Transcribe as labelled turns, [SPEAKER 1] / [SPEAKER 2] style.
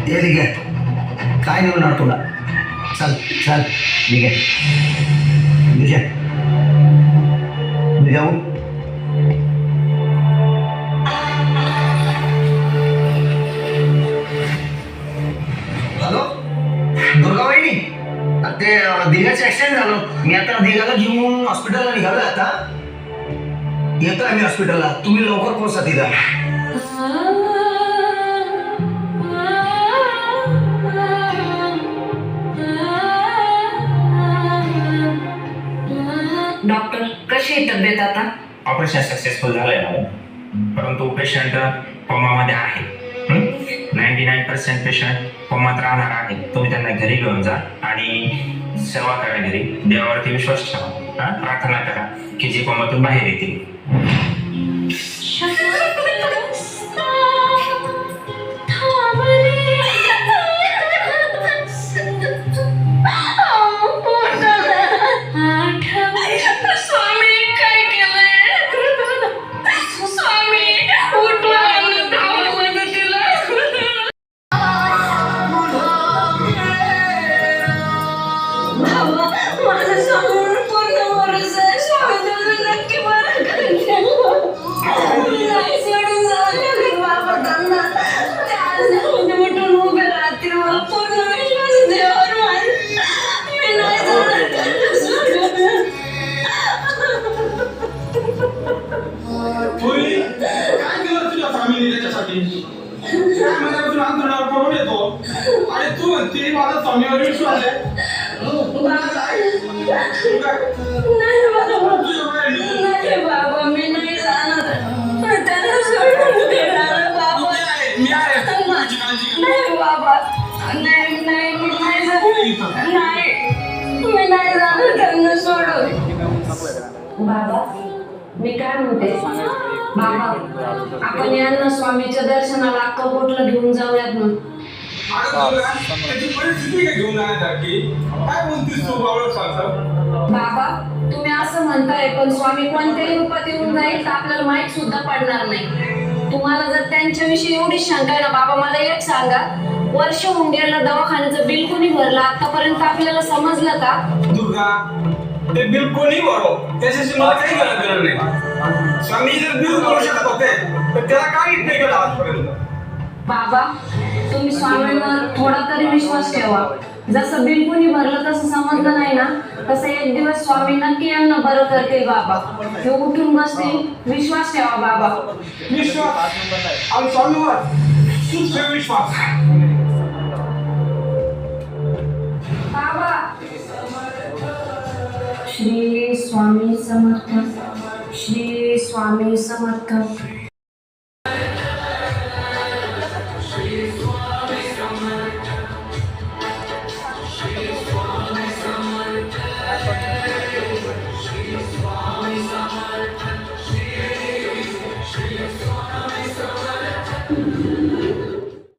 [SPEAKER 1] ये ठीक आहे, काय नाही होणार तुला. चल चल ठीक आहे, मी जाऊ. हॅलो दुर्गा वहिनी, ते दिघाचं ऍक्सिडेंट झालं. मी आता दिघाला घेऊन हॉस्पिटलला निघालो. आता येतोय आम्ही हॉस्पिटलला. तुम्ही लवकर पोहोचा तिथं.
[SPEAKER 2] डॉक्टर कशी आहे तब्येत आता?
[SPEAKER 3] ऑपरेशन सक्सेसफुल झालंय मॅडम, परंतु पेशंट कोमामध्ये आहे. 99% पेशंट कोमात राहणार आहे. तुम्ही त्यांना घरी घेऊन जा आणि सेवा करा घरी. देवावरती विश्वास ठेवा, प्रार्थना करा की जे कोमातून बाहेर येतील.
[SPEAKER 4] आणि तू म्हणते माझा स्वामीवर विश्वास आहे.
[SPEAKER 2] बाबा मी नाही जाणार, त्यांना सोडून देणार बाबा. नाही बाबा, नाही नाही मी नाही जाणार. नाही मी नाही जाणार त्यांना सोडून. बाबा मी काय म्हणते, बाबा आपण यांना स्वामीच्या दर्शनाला अक्कलकोटला घेऊन जाऊयात ना. बाबा तुम्ही असं म्हणताय, पण स्वामी कोणत्याही रूपात येऊन जाईल तर आपल्याला माहित सुद्धा पडणार नाही. तुम्हाला जर त्यांच्याविषयी एवढी शंका आहे ना बाबा, मला एक सांगा, वर्ष होऊन गेलं दवाखान्याचं बिल कोणी भरलं आतापर्यंत आपल्याला समजलं का?
[SPEAKER 4] दुर्गा ते बिल कोणी भरो, त्याच्याशी मला काही गरज नाही. स्वामी जर बिल भरू शकत होते तर त्याला काही नाही केलं आजपर्यंत.
[SPEAKER 2] बाबा तुम्ही स्वामींवर थोडा तरी विश्वास ठेवा. जसं बिल कोणी भरलं तसं समजलं नाही ना, तसं एक दिवस स्वामी नक्की यांना बरं करतील. बाबा ते उठून बसतील, विश्वास ठेवा बाबा.
[SPEAKER 4] विश्वास आणि स्वामीवर सुद्धा विश्वास.
[SPEAKER 2] बाबा श्री स्वामी समर्थ, श्री स्वामी समर्थ.